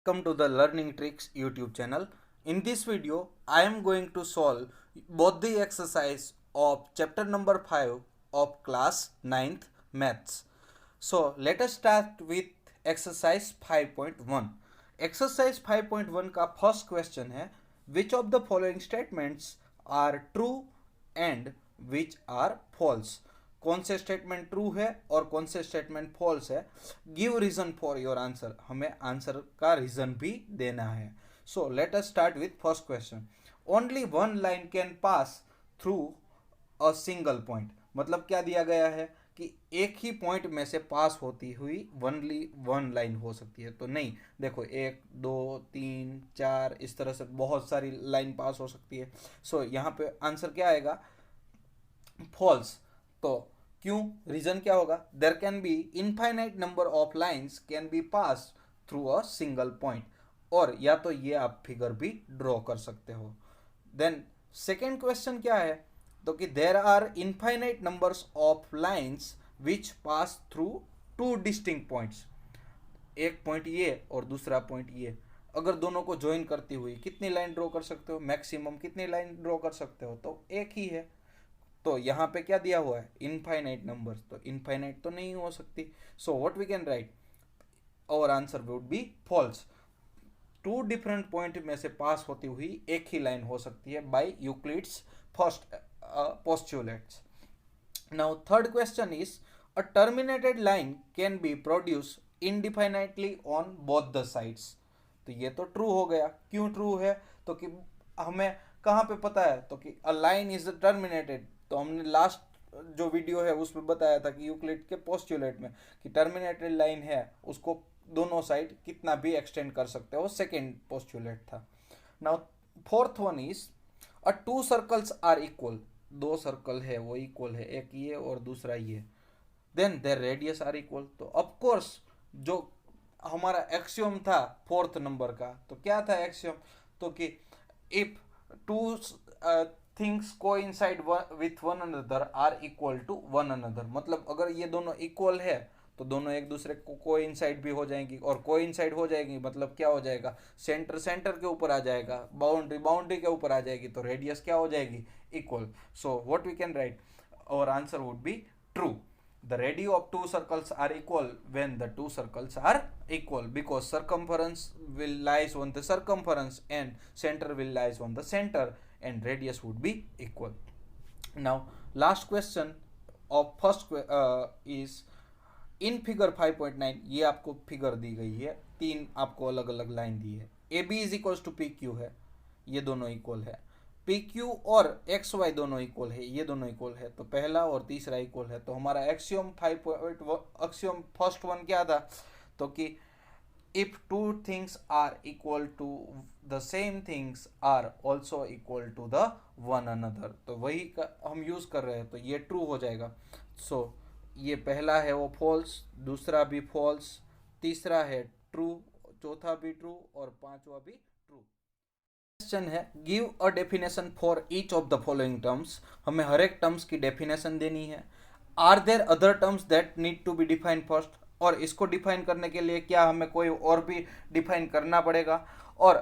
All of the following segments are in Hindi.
Welcome to the Learning Tricks YouTube channel. In this video, I am going to solve both the exercise of chapter number 5 of class 9th maths. So let us start with exercise 5.1. Exercise 5.1 का फर्स्ट क्वेश्चन है which of the following statements are true and which are false. कौन से स्टेटमेंट ट्रू है और कौन से स्टेटमेंट फॉल्स है. Give reason for your answer. हमें आंसर का रीजन भी देना है. So let us start with first question. Only one line can pass through a single point. मतलब क्या दिया गया है कि एक ही पॉइंट में से पास होती हुई ओनली वन लाइन हो सकती है. तो नहीं, देखो 1 2 3 4 इस तरह से बहुत सारी लाइन पास हो सकती है. सो यहाँ पे आंसर क्या आएगा? फॉल्स. तो क्यों? रीजन क्या होगा? There can be infinite number of lines can be pass through a single point. और या तो ये आप फिगर भी ड्रॉ कर सकते हो. देन सेकेंड क्वेश्चन क्या है? तो कि there are infinite numbers of lines which pass through two distinct points. एक पॉइंट ये और दूसरा पॉइंट ये. अगर दोनों को ज्वाइन करती हुई कितनी लाइन ड्रॉ कर सकते हो? मैक्सिमम कितनी लाइन ड्रॉ कर सकते हो? तो एक ही है. तो यहाँ पे क्या दिया हुआ है? Infinite numbers. तो इनफाइनाइट तो नहीं हो सकती. So what we can write? Our answer would be false. Two different point में से पास होती हुई एक ही लाइन हो सकती है by Euclid's first postulates. Now third question is a terminated line can be produce indefinitely on both the sides. तो ये तो ट्रू हो गया. क्यों ट्रू है? तो कि हमें कहाँ पे पता है? तो कि अ लाइन इज टर्मिनेटेड. तो हमने लास्ट जो वीडियो है उसमें बताया था कि यूक्लिड के पोस्टुलेट में कि टर्मिनेटेड लाइन है उसको दोनों साइड कितना भी एक्सटेंड कर सकते हो. सेकेंड पोस्टुलेट था. Now fourth one is a two circles are equal. दो सर्कल है वो इक्वल है, एक ये और दूसरा ये. Then their radius are equal. तो ऑफकोर्स जो हमारा एक्सियम था फोर्थ नंबर का, तो क्या था एक्सियम? तो कि if two things coincide with one another are equal to one another. मतलब अगर ये दोनों इक्वल है तो दोनों एक दूसरे को कोइंसाइड भी हो जाएंगी. और कोइंसाइड हो जाएगी मतलब क्या हो जाएगा? सेंटर सेंटर के ऊपर आ जाएगा, बाउंड्री बाउंड्री के ऊपर आ जाएगी. तो रेडियस क्या हो जाएगी? Equal. So what we can write? Our answer would be true. The radio of two circles are equal when the two circles are equal, because circumference will lies on the circumference and center will lies on the center and radius would be equal. Now last question of first is in figure 5.9. ये आपको फिगर दी गई है, तीन आपको अलग अलग लाइन दी है. A B is equal to P Q है, ये दोनों इक्वल है. पी क्यू और एक्स वाई दोनों इक्वल है, ये दोनों इक्वल है. तो पहला और तीसरा इक्वल है. तो हमारा एक्सियम 5.1 एक्सियम फर्स्ट वन क्या था? तो कि if two things are equal to the same things are also equal to the one another. तो वही का हम यूज कर रहे हैं, तो ये ट्रू हो जाएगा. सो ये पहला है वो फॉल्स, दूसरा भी फॉल्स, तीसरा है ट्रू, चौथा भी ट्रू और पांचवा भी ट्रू. क्वेश्चन है give a definition for each of the following terms. हमें हर एक टर्म्स की डेफिनेशन देनी है. Are there other terms that need to be define first. और इसको डिफाइन करने के लिए क्या हमें कोई और भी डिफाइन करना पड़ेगा? और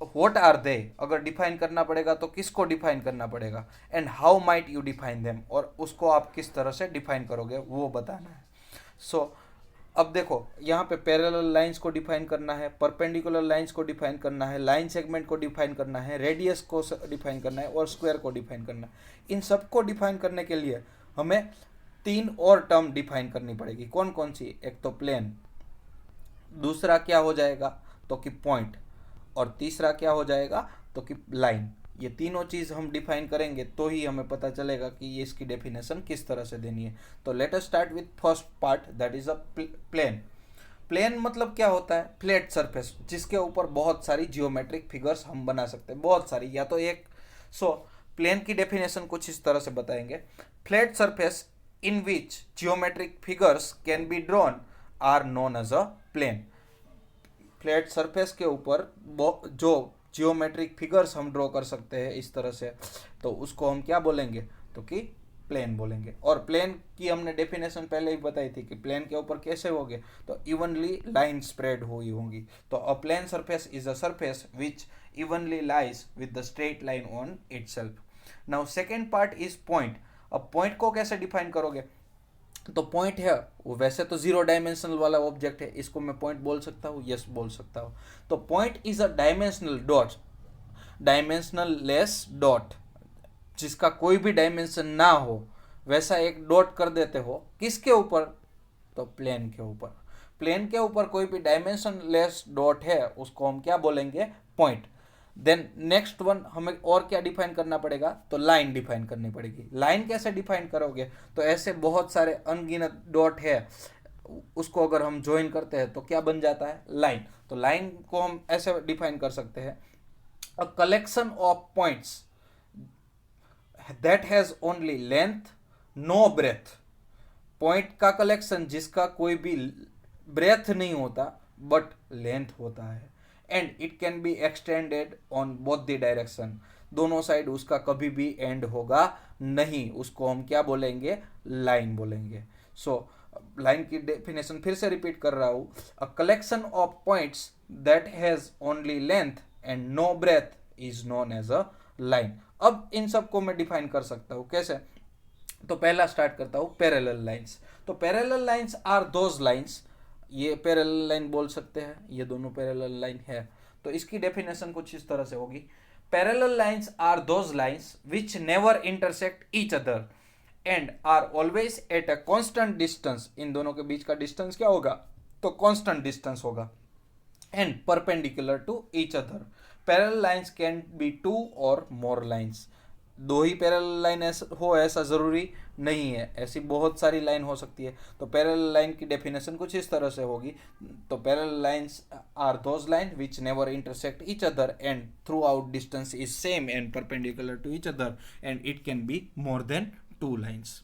व्हाट आर दे, अगर डिफाइन करना पड़ेगा तो किसको डिफाइन करना पड़ेगा? And how might you define them, और उसको आप किस तरह से डिफाइन करोगे वो बताना है. सो अब देखो यहाँ पे पैरेलल लाइंस को डिफाइन करना है, परपेंडिकुलर लाइंस को डिफाइन करना है, लाइन सेगमेंट को डिफाइन करना है, रेडियस को डिफाइन करना है और स्क्वायर को डिफाइन करना है. इन सबको डिफाइन करने के लिए हमें तीन और टर्म डिफाइन करनी पड़ेगी. कौन कौन सी? एक तो प्लेन, दूसरा क्या हो जाएगा? तो कि पॉइंट, और तीसरा क्या हो जाएगा? तो कि लाइन. ये तीनों चीज़ हम डिफाइन करेंगे तो ही हमें पता चलेगा कि ये इसकी डेफिनेशन किस तरह से देनी है. तो let us start with first part, that is a plane. Plane मतलब क्या होता है? फ्लैट सरफेस जिसके ऊपर बहुत सारी जियोमेट्रिक फिगर्स हम बना सकते हैं, बहुत सारी या तो एक. सो प्लेन की डेफिनेशन कुछ इस तरह से बताएंगे. Flat surface in which geometric figures can be drawn are known as a plane. Flat surface के ऊपर जो जियोमेट्रिक फिगर्स हम ड्रॉ कर सकते हैं इस तरह से, तो उसको हम क्या बोलेंगे? तो कि प्लेन बोलेंगे। और प्लेन की हमने डेफिनेशन पहले ही बताई थी कि प्लेन के ऊपर कैसे होंगे, तो इवनली लाइन स्प्रेड हुई होंगी। तो a plane surface is a surface which evenly lies with the straight line on itself. Now second part is point. अब पॉइंट को कैसे डिफाइन करोगे, तो पॉइंट है वो वैसे तो जीरो डायमेंशनल वाला ऑब्जेक्ट है, इसको मैं पॉइंट बोल सकता हूँ, यस बोल सकता हूँ। तो point is a dimensional dot, dimensional less dot, जिसका कोई भी डायमेंशन ना हो वैसा एक डॉट कर देते हो किसके ऊपर, तो प्लेन के ऊपर। प्लेन के ऊपर कोई भी डायमेंशन लेस डॉट है उसको हम क्या बोलेंगे, पॉइंट। देन नेक्स्ट वन हमें और क्या डिफाइन करना पड़ेगा, तो लाइन डिफाइन करनी पड़ेगी। लाइन कैसे डिफाइन करोगे, तो ऐसे बहुत सारे अनगिनत डॉट है, उसको अगर हम ज्वाइन करते हैं तो क्या बन जाता है, लाइन। तो लाइन को हम ऐसे डिफाइन कर सकते हैं, a collection of points that has only length no breadth. Point का कलेक्शन जिसका कोई भी ब्रेथ नहीं होता बट लेंथ होता है, and it can be extended on both the direction. दोनों साइड उसका कभी भी एंड होगा नहीं, उसको हम क्या बोलेंगे, लाइन बोलेंगे। सो लाइन की डेफिनेशन फिर से रिपीट कर रहा हूं, a collection of points that has only length and no breadth is known as a line. अब इन सबको मैं डिफाइन कर सकता हूं कैसे, तो पहला स्टार्ट करता हूं पैरेलल लाइंस। तो parallel lines are those lines, ये पैरेलल लाइन बोल सकते हैं, ये दोनों पैरेलल लाइन है। तो इसकी डेफिनेशन कुछ इस तरह से होगी, parallel lines are those lines which never intersect each other and are always at a constant distance. इन दोनों के बीच का डिस्टेंस क्या होगा, तो कांस्टेंट डिस्टेंस होगा, and perpendicular to each other. Parallel lines can be two or more lines, दो ही पैरेलल लाइन हो ऐसा जरूरी नहीं है, ऐसी बहुत सारी लाइन हो सकती है। तो पैरेलल लाइन की डेफिनेशन कुछ इस तरह से होगी, तो parallel lines are those line which never intersect each other and throughout distance is same and perpendicular to each other and it can be more than two lines.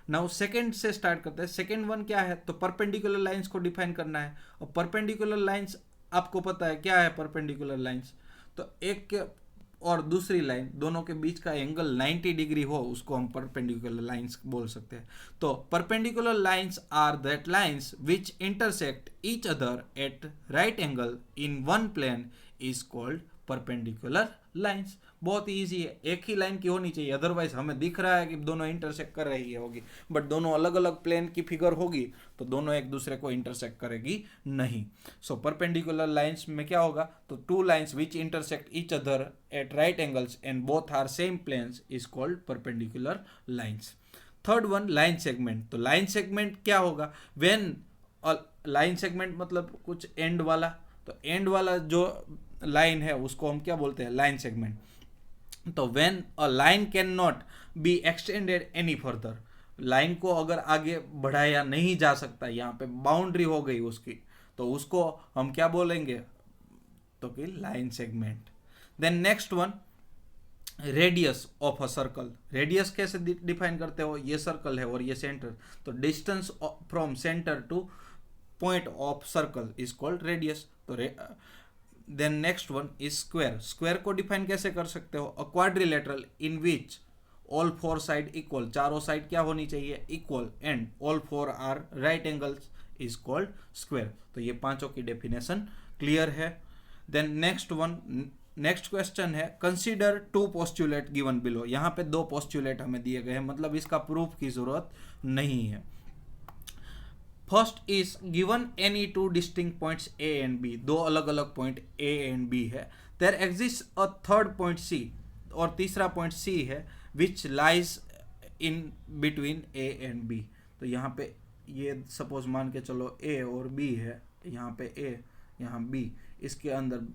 Now second से स्टार्ट करते हैं। सेकेंड वन क्या है, तो परपेंडिकुलर लाइंस को डिफाइन करना है। और परपेंडिकुलर लाइंस आपको पता है क्या है, परपेंडिकुलर लाइंस तो एक और दूसरी लाइन दोनों के बीच का एंगल 90 डिग्री हो उसको हम परपेंडिकुलर लाइंस बोल सकते हैं। तो perpendicular lines are that lines which intersect each other at right angle in one plane is called perpendicular lines. बहुत इजी है, एक ही लाइन की होनी चाहिए, अदरवाइज हमें दिख रहा है कि दोनों इंटरसेक्ट कर रही है होगी, बट दोनों अलग अलग प्लेन की फिगर होगी तो दोनों एक दूसरे को इंटरसेक्ट करेगी नहीं। सो परपेंडिकुलर लाइंस में क्या होगा, तो two lines which intersect each other at right angles and both are same planes is called perpendicular lines. Third one line segment. तो लाइन सेगमेंट क्या होगा, व्हेन लाइन सेगमेंट मतलब कुछ एंड वाला, तो एंड वाला जो लाइन है उसको हम क्या बोलते हैं, लाइन सेगमेंट। तो when a line can not be extended any further, line को अगर आगे बढ़ाया नहीं जा सकता, यहाँ पे बाउंड्री हो गई उसकी, तो उसको हम क्या बोलेंगे, तो कि line segment. Then next one radius of a circle. Radius कैसे डिफाइन करते हो, ये सर्कल है और ये सेंटर, तो distance from centre to point of circle is called radius. तो then next one is square. Square को डिफाइन कैसे कर सकते हो, a quadrilateral in which all four side equal, चारों साइड क्या होनी चाहिए, equal, and all four are right angles is called square. तो ये पांचों की डेफिनेशन क्लियर है। Then next one, next question है consider two postulate given below. यहाँ पे दो पोस्टुलेट हमें दिए गए हैं, मतलब इसका प्रूफ की जरूरत नहीं है। First is given any two distinct points A and B, दो अलग अलग पॉइंट ए एंड बी है। There exist a third point C, और तीसरा पॉइंट सी है which lies in between A and B. तो यहाँ पे ये सपोज मान के चलो ए और बी है, यहाँ पे ए यहाँ बी, इसके अंदर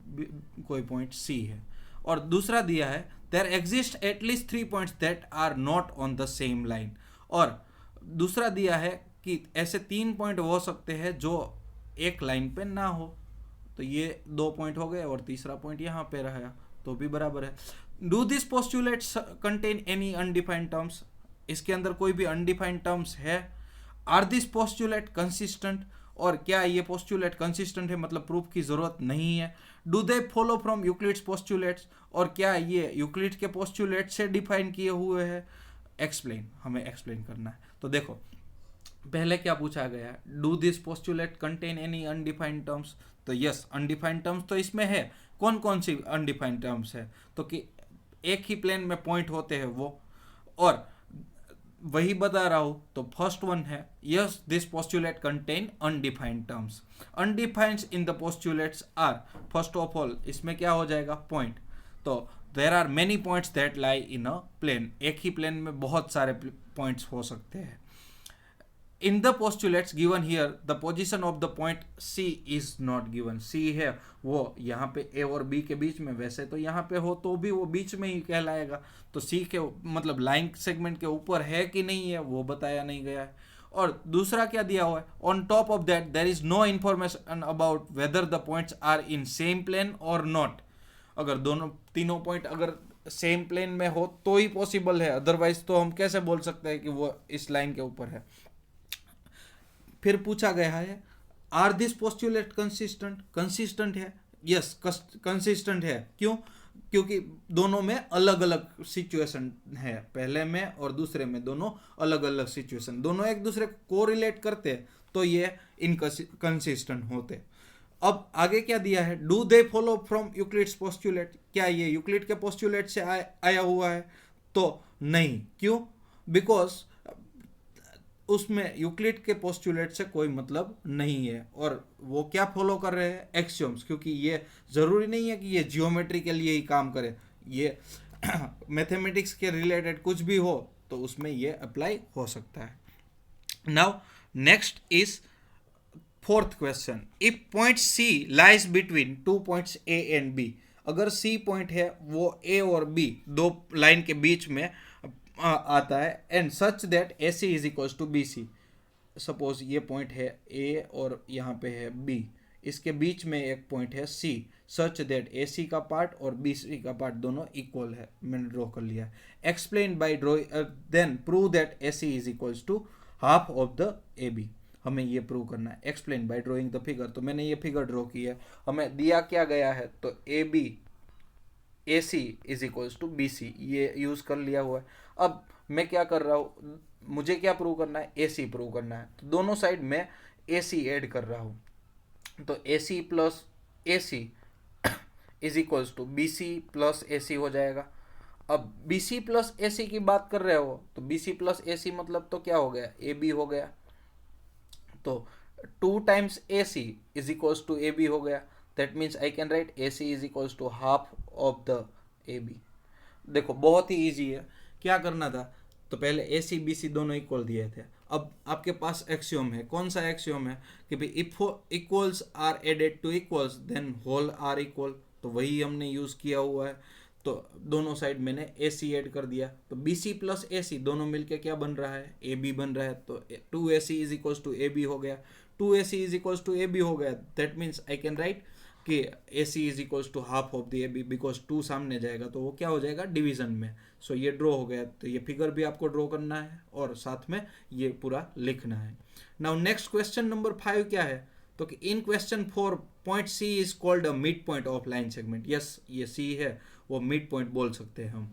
कोई पॉइंट सी है। और दूसरा दिया है there exist at least 3 points that are not on the same line, और दूसरा दिया है कि ऐसे 3 पॉइंट हो सकते हैं जो एक लाइन पे ना हो। तो ये 2 पॉइंट हो गए और तीसरा पॉइंट यहाँ पे रहा तो भी बराबर है। Do this postulates contain any undefined terms, इसके अंदर कोई भी अनडिफाइंड टर्म्स है। आर दिस पोस्टुलेट कंसिस्टेंट, और क्या ये पोस्टुलेट कंसिस्टेंट है, मतलब प्रूफ की जरूरत नहीं है। Do they follow from Euclid's postulates, और क्या ये यूक्लिड के पोस्टुलेट से डिफाइन किए हुए हैं। एक्सप्लेन, हमें एक्सप्लेन करना है। तो देखो पहले क्या पूछा गया है, do this postulate contain any undefined terms. तो यस, अनडिफाइंड टर्म्स तो इसमें है। कौन कौन सी अनडिफाइंड टर्म्स है, तो कि एक ही प्लेन में पॉइंट होते हैं वो, और वही बता रहा हूं। तो फर्स्ट वन है, yes this postulate contain undefined terms. Undefined in the postulates are, first of all इसमें क्या हो जाएगा, पॉइंट। तो there are many points that lie in a plane, एक ही प्लेन में बहुत सारे पॉइंट्स हो सकते हैं। In the postulates given here the position of the point C is not given। C है वो यहाँ पे A और B के बीच में, वैसे तो यहाँ पे हो तो भी वो बीच में ही कहलाएगा। तो C के मतलब लाइन सेगमेंट के ऊपर है कि नहीं है वो बताया नहीं गया है। और दूसरा क्या दिया हुआ है, on top of that there is no information about whether the points are in same plane और नॉट। अगर दोनों तीनों पॉइंट अगर सेम प्लेन में हो तो ही पॉसिबल है, अदरवाइज तो हम कैसे बोल सकते हैं कि वो इस लाइन के ऊपर है। फिर पूछा गया है, are this postulate consistent. Consistent है, यस कंसिस्टेंट है। क्यों, क्योंकि दोनों में अलग अलग सिचुएशन है, पहले में और दूसरे में दोनों अलग अलग सिचुएशन, दोनों एक दूसरे को कोरिलेट करते तो ये इनकंसिस्टेंट होते। अब आगे क्या दिया है, do they follow from Euclid's postulate. क्या ये यूक्लिड के पोस्टुलेट से आया हुआ है, तो नहीं। क्यों, बिकॉज उसमें यूक्लिड के पोस्टुलेट से कोई मतलब नहीं है, और वो क्या फॉलो कर रहे हैं, एक्सियोम्स। क्योंकि ये जरूरी नहीं है कि ये जियोमेट्री के लिए ही काम करे, ये मैथमेटिक्स के रिलेटेड कुछ भी हो तो उसमें ये अप्लाई हो सकता है। Now next is fourth question, if point C lies between two points A and B. अगर सी पॉइंट है वो ए और बी दो लाइन के बीच में आता है, and such that A C is equals to B C. Suppose ये पॉइंट है ए और यहाँ पे है बी, इसके बीच में एक पॉइंट है सी, सच दैट ए सी का पार्ट और बी सी का पार्ट दोनों इक्वल है। मैंने ड्रॉ कर लिया है। Explain by drawing, then prove that A C is equals to half of the A B. हमें ये प्रूव करना है। Explain by drawing the figure. तो मैंने ये फिगर ड्रॉ की है, हमें दिया क्या गया है, तो A B A C is equals to B C, ये यूज कर लिया हुआ है। अब मैं क्या कर रहा हूँ, मुझे क्या प्रूव करना है, ए सी प्रूव करना है। तो दोनों साइड में ए सी एड कर रहा हूँ। तो A C plus A C is equals to B C plus A C हो जाएगा। अब बी सी प्लस ए सी की बात कर रहे हो, तो बी सी प्लस ए सी मतलब तो क्या हो गया, ए बी हो गया। तो 2 times A C is equals to A B हो गया। That means I can write A C is equals to half of the A B. देखो बहुत ही ईजी है, क्या करना था, तो पहले ए सी बी सी दोनों इक्वल दिए थे। अब आपके पास एक्सियोम है, कौन सा एक्सियोम है कि भाई if equals are added to equals then whole are equal. तो वही हमने यूज किया हुआ है। तो दोनों साइड मैंने ए सी एड कर दिया, तो बी सी प्लस ए सी दोनों मिलके क्या बन रहा है, ए बी बन रहा है। तो 2ac is equals to A B हो गया, 2ac is equals to A B हो गया। That means I can write कि A C is equals to half of the A B, because 2 सामने जाएगा तो वो क्या हो जाएगा, डिवीजन में। सो ये ड्रॉ हो गया। तो ये फिगर भी आपको ड्रॉ करना है और साथ में ये पूरा लिखना है। नाउ नेक्स्ट क्वेश्चन नंबर 5 क्या है, तो कि in question 4 point C is called a mid point of line segment. Yes, ये सी है, वो मिड पॉइंट बोल सकते हैं हम।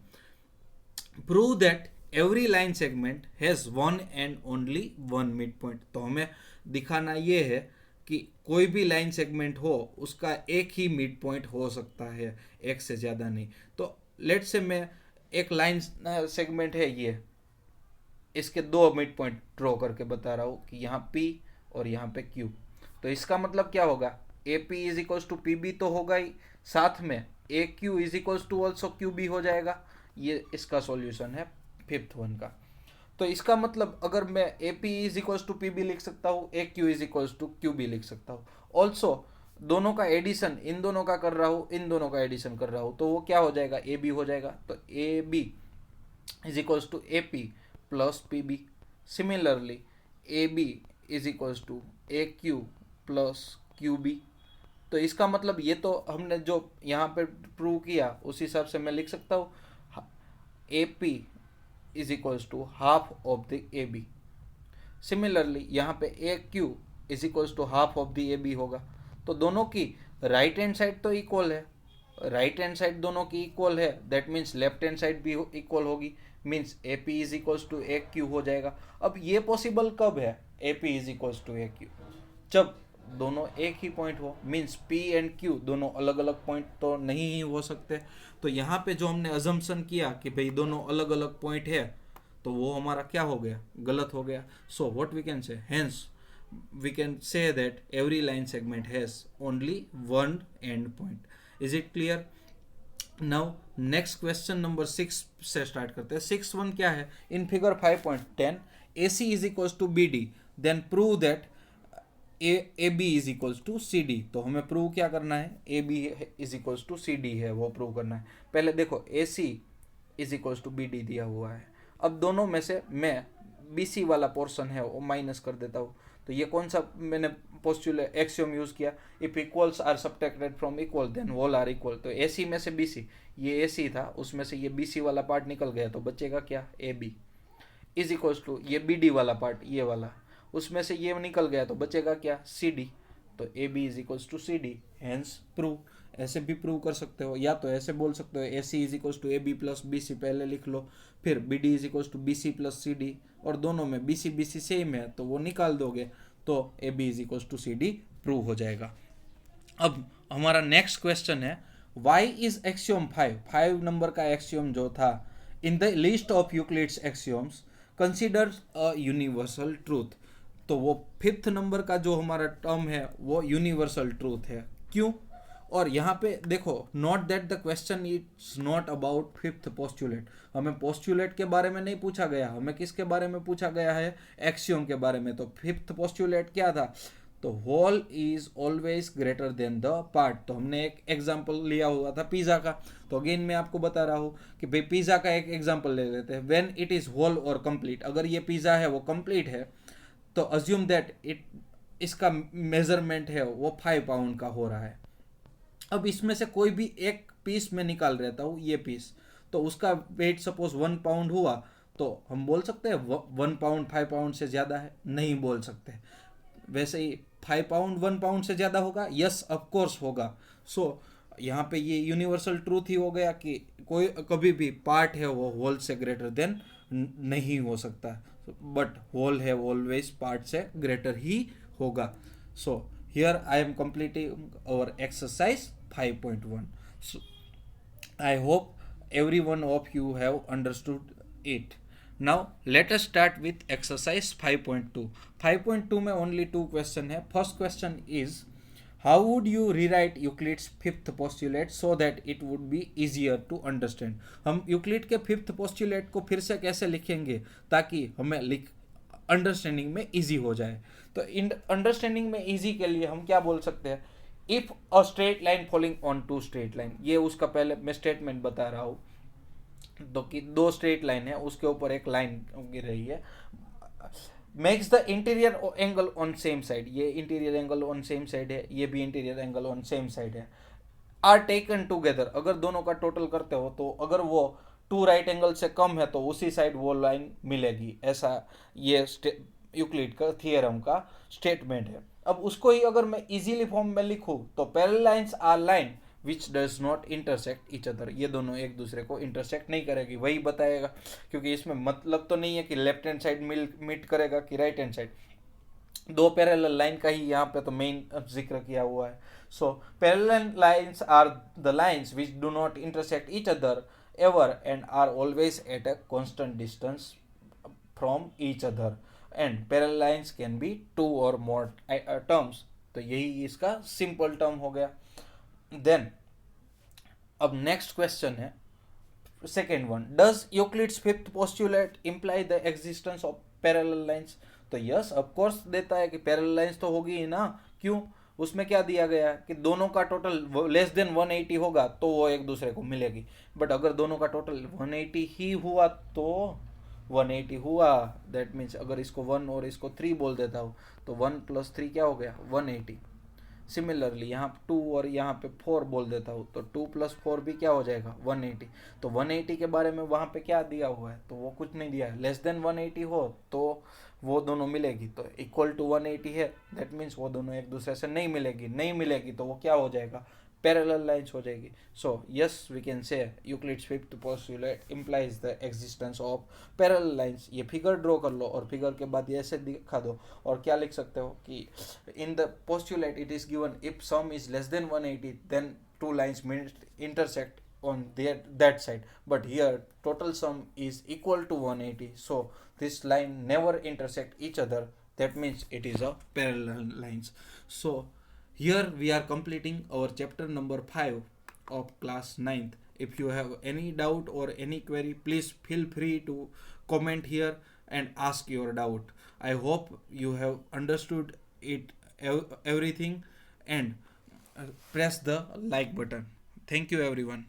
Prove that every line segment has one and only one mid point. तो हमें दिखाना ये है कि कोई भी लाइन सेगमेंट हो उसका एक ही मिड पॉइंट हो सकता है, एक से ज़्यादा नहीं। तो लेट से मैं एक लाइन सेगमेंट है ये, इसके 2 मिड पॉइंट ड्रॉ करके बता रहा हूँ कि यहाँ P और यहाँ पे Q। तो इसका मतलब क्या होगा, A P is equals to P B तो होगा ही, साथ में A Q is equals to also Q B हो जाएगा। ये इसका सॉल्यूशन है 5th वन का। तो इसका मतलब अगर मैं A P is equals to P B लिख सकता हूँ, A Q is equals to Q B लिख सकता हूँ। ऑल्सो दोनों का एडिशन इन दोनों का कर रहा हूँ, इन दोनों का एडिशन कर रहा हूँ, तो वो क्या हो जाएगा, ए बी हो जाएगा। तो A B is equals to A P plus P B. Similarly A B is equals to A Q plus Q B. तो इसका मतलब ये तो हमने जो यहाँ पे प्रूव किया उस हिसाब से मैं लिख सकता हूँ A P is equals to half of the A B. Similarly यहाँ पे A Q is equals to half of the A B होगा। तो दोनों की राइट हैंड साइड तो इक्वल है, राइट हैंड साइड दोनों की इक्वल है, that means left hand side भी इक्वल होगी, means A P is equals to A Q हो जाएगा। अब ये पॉसिबल कब है A P is equals to A Q? जब दोनों एक ही पॉइंट हो, मीन्स पी एंड क्यू दोनों अलग अलग पॉइंट तो नहीं ही हो सकते। तो यहाँ पे जो हमने अजम्पशन किया कि भाई दोनों अलग अलग पॉइंट है, तो वो हमारा क्या हो गया, गलत हो गया। So what we can say, hence we can say that every line segment has only one end point. Is it clear? Now next question number 6 से स्टार्ट करते हैं। 6.1 क्या है? In figure 5.10 AC is equals to BD, then prove that AB is equals to CD। तो हमें प्रूव क्या करना है, AB is equals to CD है वो प्रूव करना है। पहले देखो AC is equals to BD दिया हुआ है, अब दोनों में से मैं BC वाला पोर्शन है वो माइनस कर देता हूँ। तो ये कौन सा मैंने पोस्टुलेट एक्सियोम यूज किया, if equals are subtracted from equal then all are equal. तो AC में से BC, ये AC था उसमें से ये BC वाला पार्ट निकल गया, तो बचेगा क्या, AB इज इक्वल्स टू ये BD वाला पार्ट ये वाला, उसमें से ये निकल गया तो बचेगा क्या, CD। तो AB is equals to CD, hence prove. ऐसे भी प्रूव कर सकते हो, या तो ऐसे बोल सकते हो AC is equals to AB plus BC पहले लिख लो, फिर BD is equals to BC plus CD, और दोनों में BC BC सेम है तो वो निकाल दोगे, तो AB is equals to CD prove हो जाएगा। अब हमारा नेक्स्ट क्वेश्चन है, y इज एक्सियोम 5 नंबर का एक्सियोम जो था in the list of Euclid's axioms consider a universal truth. तो वो 5th नंबर का जो हमारा टर्म है वो यूनिवर्सल ट्रूथ है, क्यों? और यहाँ पे देखो, not that the question is not about 5th postulate, हमें पोस्टुलेट के बारे में नहीं पूछा गया, हमें किसके बारे में पूछा गया है, एक्सियोम के बारे में। तो 5th पोस्टुलेट क्या था, तो whole is always greater than the part. तो हमने एक एग्जांपल लिया हुआ था पिज़्ज़ा का, तो अगेन मैं आपको बता रहा हूँ कि भाई पिज़्ज़ा का एक एग्जांपल ले लेते हैं, व्हेन इट इज होल और कंप्लीट। अगर ये पिज़्ज़ा है वो कंप्लीट है तो अज्यूम दैट इट, इसका मेजरमेंट है वो 5 पाउंड का हो रहा है। अब इसमें से कोई भी एक पीस में निकाल रहता हूँ, ये पीस, तो उसका वेट सपोज 1 पाउंड हुआ, तो हम बोल सकते हैं 1 पाउंड 5 पाउंड से ज़्यादा है, नहीं बोल सकते। वैसे ही 5 पाउंड 1 पाउंड से ज़्यादा होगा, यस ऑफ कोर्स होगा। सो यहाँ पे ये यूनिवर्सल ट्रूथ ही हो गया कि कोई कभी भी पार्ट है वो होल से ग्रेटर देन नहीं हो सकता, बट होल है ऑलवेज पार्ट से ग्रेटर ही होगा। So here I am completing our exercise 5.1. So I hope every one of you have understood it. Now let us start with exercise 5.2. 5.2 में only 2 question है। First question is, how would you rewrite Euclid's 5th postulate so that it would be easier to understand? हम यूक्लिड के 5th postulate को फिर से कैसे लिखेंगे ताकि हमें अंडरस्टैंडिंग में इजी हो जाए। तो इन अंडरस्टैंडिंग में इजी के लिए हम क्या बोल सकते हैं, if a straight line following on two straight line, ये उसका पहले मैं स्टेटमेंट बता रहा हूँ। तो कि 2 स्ट्रेट लाइन है, उसके ऊपर एक लाइन गिर रही है, makes the interior angle on same side, ये interior angle on same side है, ये भी interior angle on same side है, आर टेकन टुगेदर, अगर दोनों का टोटल करते हो तो अगर वो 2 राइट एंगल से कम है तो उसी साइड वो लाइन मिलेगी, ऐसा ये यूक्लिड का थियरम का स्टेटमेंट है। अब उसको ही अगर मैं इजीली फॉर्म में लिखूं तो parallel lines are line which does not intersect each other, ये दोनों एक दूसरे को इंटरसेक्ट नहीं करेगी, वही बताएगा, क्योंकि इसमें मतलब तो नहीं है कि लेफ्ट हैंड साइड मीट करेगा कि right hand side, 2 parallel line का ही यहाँ पे तो मेन जिक्र किया हुआ है। सो parallel lines are the lines which do not intersect each other ever and are always at a constant distance from each other, and parallel lines can be 2 or more terms। तो यही इसका सिंपल टर्म हो गया। देन अब नेक्स्ट क्वेश्चन है second one, does Euclid's 5th postulate imply the existence of parallel lines? तो यस ऑफ कोर्स देता है कि पैरेलल लाइंस तो होगी ही ना, क्यों, उसमें क्या दिया गया है कि दोनों का टोटल लेस देन 180 होगा तो वो एक दूसरे को मिलेगी, बट अगर दोनों का टोटल 180 ही हुआ तो 180 हुआ, दैट मीन्स अगर इसको 1 और इसको 3 बोल देता हूँ तो 1 + 3 क्या हो गया 180। सिमिलरली यहाँ 2 और यहाँ पे 4 बोल देता हूँ तो 2 + 4 भी क्या हो जाएगा 180। तो 180 के बारे में वहाँ पे क्या दिया हुआ है, तो वो कुछ नहीं दिया है, लेस देन 180 हो तो वो दोनों मिलेगी, तो इक्वल टू 180 है, दैट मीन्स वो दोनों एक दूसरे से नहीं मिलेगी, नहीं मिलेगी तो वो क्या हो जाएगा पैरेलल लाइंस हो जाएगी. So yes, we can say Euclid's fifth postulate implies the existence of parallel lines. ये फिगर ड्रॉ कर लो और फिगर के बाद ये ऐसे दिखा दो. और क्या लिख सकते हो कि in the postulate it is given if sum is less than 180 then two lines intersect on that side, but here total sum is equal to 180, so this line never intersect each other. That means it is a parallel lines. So here we are completing our chapter number 5 of class 9th. If you have any doubt or any query, please feel free to comment here and ask your doubt. I hope you have understood it everything, and press the like button. Thank you everyone.